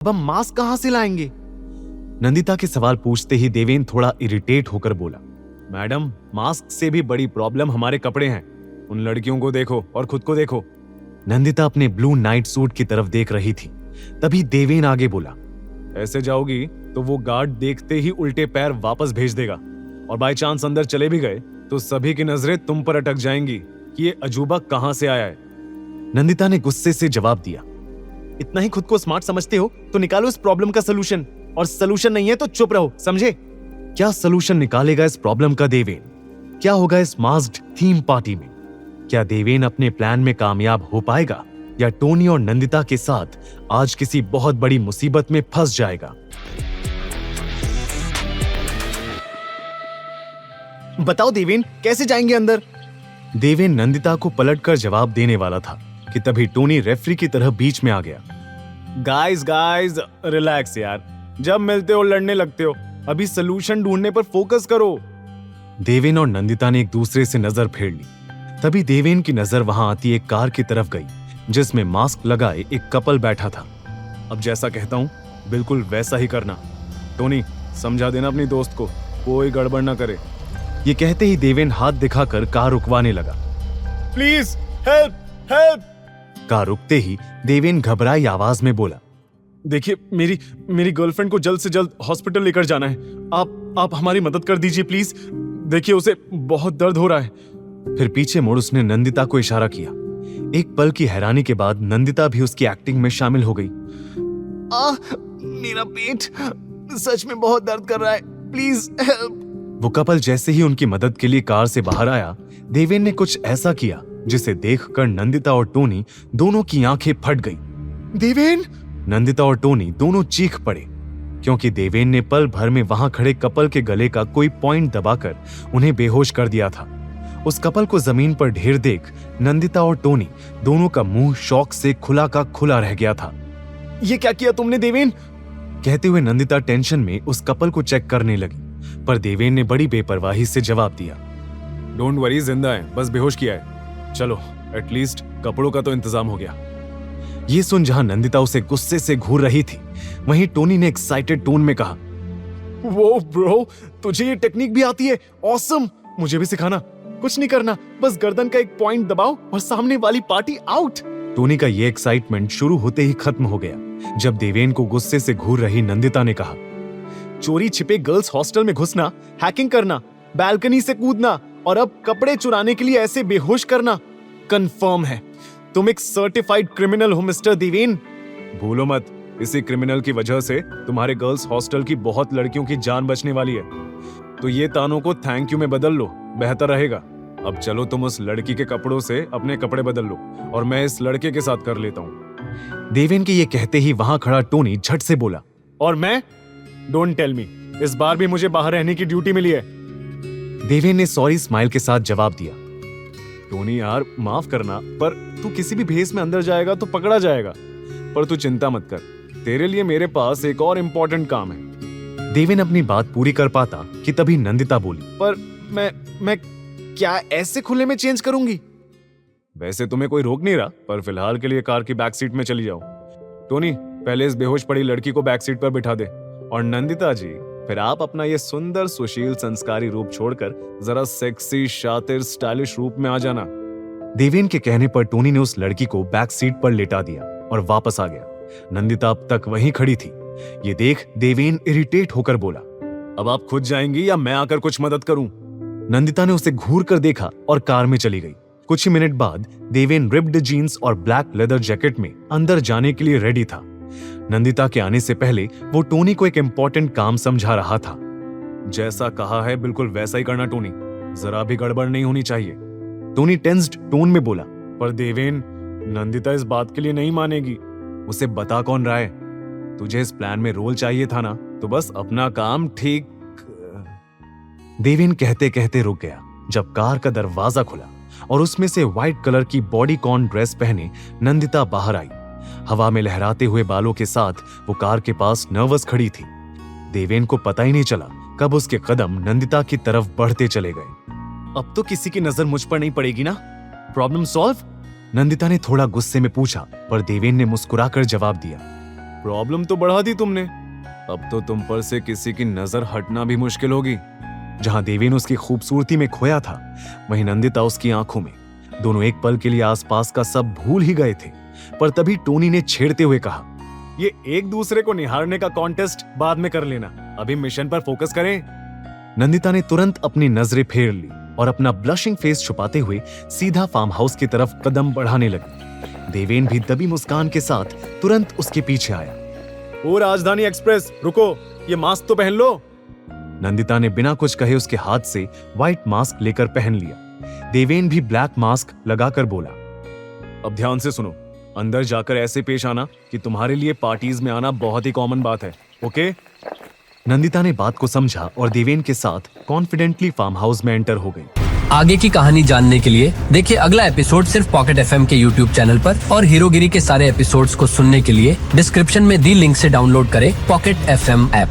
अब हम मास्क कहां से लाएंगे? नंदिता के सवाल पूछते ही देवेन थोड़ा इरिटेट होकर बोला, मैडम, मास्क से भी बड़ी प्रॉब्लम हमारे कपड़े हैं। उन लड़कियों को देखो और खुद को देखो। नंदिता अपने ब्लू नाइट सूट की तरफ देख रही थी। तभी देवेन आगे बोला, ऐसे जाओगी तो वो गार्ड देखते ही उल्टे पैर वापस भेज देगा, और बाय चांस अंदर चले भी गए तो सभी की नजरें तुम पर अटक जाएंगी कि ये अजूबा कहां से आया है। नंदिता ने गुस्से से जवाब दिया, इतना ही खुद को स्मार्ट समझते हो तो निकालो इस प्रॉब्लम का सलूशन, और सलूशन नहीं है तो चुप रहो, समझे? क्या सलूशन निकालेगा इस प्रॉब्लम का देवेन? क्या होगा इस मास्क्ड थीम पार्टी में? क्या देवेन अपने प्लान में कामयाब हो पाएगा या टोनी और नंदिता के साथ आज किसी बहुत बड़ी मुसीबत में फंस जाएगा? बताओ देवेन, कैसे जाएंगे अंदर? देवेन नंदिता को पलटकर जवाब देने वाला था कि तभी टोनी रेफरी की तरह बीच में आ गया। गाइस रिलैक्स यार, जब मिलते हो लड़ने लगते हो, अभी सलूशन ढूंढने पर फोकस करो। देवेन और नंदिता ने एक दूसरे से नजर फेर ली। तभी देवेन की नजर वहां आती एक कार की तरफ गई जिसमें मास्क लगाए एक कपल बैठा था। अब जैसा कहता हूं बिल्कुल वैसा ही करना। टोनी, समझा देना अपनी दोस्त को, कोई गड़बड़ ना करे। ये कहते ही देवेन हाथ दिखाकर कार रुकवाने लगा। Please help help. कार रुकते ही देवेन घबराई आवाज में बोला, देखिए, मेरी गर्लफ्रेंड को जल्द से जल्द हॉस्पिटल लेकर जाना है। आप हमारी मदद कर दीजिए प्लीज। देखिए, उसे बहुत दर्द हो रहा है। फिर पीछे मुड़ उसने नंदिता को इशारा किया। एक पल की हैरानी के बाद नंदिता भी उसकी एक्टिंग में शामिल हो गई। मेरा पेट सच में बहुत दर्द कर रहा है, प्लीज हेल्प। वो कपल जैसे ही उनकी मदद के लिए कार से बाहर आया, देवेन ने कुछ ऐसा किया जिसे देखकर नंदिता और टोनी दोनों की आंखें फट गई। देवेन! नंदिता और टोनी दोनों चीख पड़े क्योंकि देवेन ने पल भर में वहां खड़े कपल के गले का कोई पॉइंट दबाकर उन्हें बेहोश कर दिया था। उस कपल को जमीन पर ढेर देख नंदिता और टोनी दोनों का मुंह शौक से खुला का खुला रह गया था। ये क्या किया तुमने देवेन? कहते हुए नंदिता टेंशन में उस कपल को चेक करने लगी, पर देवेन ने बड़ी बेपरवाही से जवाब दिया, डोंट वरी, जिंदा है, बस बेहोश किया है। चलो, एटलीस्ट कपड़ों का तो इंतजाम हो गया। ये सुन जहां नंदिता उसे गुस्से से घूर रही थी, वहीं टोनी ने एक्साइटेड टोन में कहा, वो ब्रो, तुझे ये टेक्निक भी आती है? ऑसम! मुझे भी सिखाना। कुछ नहीं करना, बस गर्दन का एक पॉइंट दबाओ और सामने वाली पार्टी आउट। टोनी का ये एक्साइटमेंट शुरू होते ही खत्म हो गया जब देवेन को गुस्से से घूर रही नंदिता ने कहा, चोरी छिपे गर्ल्स हॉस्टल में घुसना, हैकिंग करना, बैल्कनी से कूदना और अब कपड़े चुराने के लिए ऐसे बेहोश करना, कंफर्म है तुम एक सर्टिफाइड क्रिमिनल हो मिस्टर देवेन। भूलो मत, इसी क्रिमिनल की वजह से तुम्हारे गर्ल्स हॉस्टल की बहुत लड़कियों की जान बचने वाली है। तो ये तानों को थैंक यू में बदल लो, बेहतर रहेगा। अब चलो, तुम उस लड़की के कपड़ों से अपने कपड़े बदल लो और मैं इस लड़के के साथ कर लेता हूँ। देवेन के ये कहते ही वहां खड़ा टोनी झट से बोला, और मैं? डोंट टेल मी, इस बार भी मुझे बाहर रहने की ड्यूटी मिली है। देवेन ने सॉरी स्माइल के साथ जवाब दिया, टोनी यार, माफ करना, पर तू किसी भी भेस में अंदर जाएगा तो पकड़ा जाएगा। पर तू चिंता मत कर, तेरे लिए मेरे पास एक और इम्पोर्टेंट काम है। देवेन अपनी बात पूरी कर पाता कि तभी नंदिता बोली, पर मैं क्या ऐसे खुले में चेंज करूंगी? वैसे तुम्हें कोई रोक नहीं रहा, पर फिलहाल के लिए कार की बैक सीट में चली जाओ। टोनी, पहले इस बेहोश पड़ी लड़की को बैक सीट पर बिठा दे, और नंदिता जी, फिर आप अपना ये सुंदर सुशील संस्कारी रूप छोड़कर जरा सेक्सी, शातिर, स्टाइलिश रूप में आ जाना। देवेन के कहने पर टोनी ने उस लड़की को बैक सीट पर लेटा दिया और वापस आ गया। नंदिता अब तक वहीं खड़ी थी। ये देख देवेन इरिटेट होकर बोला, अब आप खुद जाएंगी या मैं आकर कुछ मदद करूं? नंदिता ने उसे घूर कर देखा और कार में चली गई। कुछ ही मिनट बाद देवेन रिप्ड जीन्स और ब्लैक लेदर जैकेट में अंदर जाने के लिए रेडी था। नंदिता के आने से पहले वो टोनी को एक इम्पोर्टेंट काम समझा रहा था। जैसा कहा है बिल्कुल वैसा ही करना टोनी, जरा भी गड़बड़ नहीं होनी चाहिए। टोनी टेंस्ड टोन में बोला, पर देवेन, नंदिता इस बात के लिए नहीं मानेगी। उसे बता कौन रहा है? तुझे इस प्लान में रोल चाहिए था ना, तो बस अपना काम ठीक। देवेन कहते कहते रुक गया जब कार का दरवाजा खुला और उसमें से व्हाइट कलर की बॉडीकॉन ड्रेस पहने नंदिता बाहर आई। हवा में लहराते हुए बालों के साथ वो कार के पास नर्वस खड़ी थी। देवेन को पता ही नहीं चला कब उसके कदम नंदिता की तरफ बढ़ते चले गए। अब तो किसी की नजर मुझ पर नहीं पड़ेगी ना? Problem solve? नंदिता ने थोड़ा गुस्से में पूछा, पर देवेन ने मुस्कुराकर जवाब दिया, प्रॉब्लम तो बढ़ा दी तुमने। अब तो तुम पर से किसी की नजर हटना भी मुश्किल होगी। जहां देवेन उसकी खूबसूरती में खोया था, वहीं नंदिता उसकी आंखों में। दोनों एक पल के लिए आसपास का सब भूल ही गए थे, पर तभी टोनी ने छेड़ते हुए कहा, ये एक दूसरे को निहारने का कॉन्टेस्ट बाद में कर लेना, अभी मिशन पर फोकस करें। नंदिता ने तुरंत अपनी नजरें फेर ली और अपना ब्लशिंग फेस छुपाते हुए सीधा फार्म हाउस की तरफ कदम बढ़ाने लगी। देवेन भी दबी मुस्कान के साथ तुरंत उसके पीछे आया। ओ राजधानी एक्सप्रेस, रुको, ये मास्क तो पहन लो। नंदिता ने बिना कुछ कहे उसके हाथ से व्हाइट मास्क लेकर पहन लिया। देवेन भी ब्लैक मास्क लगाकर बोला, अब ध्यान से सुनो, अंदर जाकर ऐसे पेश आना कि तुम्हारे लिए पार्टीज में आना बहुत ही कॉमन बात है, ओके? नंदिता ने बात को समझा और देवेन के साथ कॉन्फिडेंटली फार्म हाउस में एंटर हो गई। आगे की कहानी जानने के लिए देखिए अगला एपिसोड सिर्फ पॉकेट एफएम के यूट्यूब चैनल पर, और हीरोगिरी के सारे एपिसोड्स को सुनने के लिए डिस्क्रिप्शन में दी लिंक से डाउनलोड करें पॉकेट एफएम ऐप।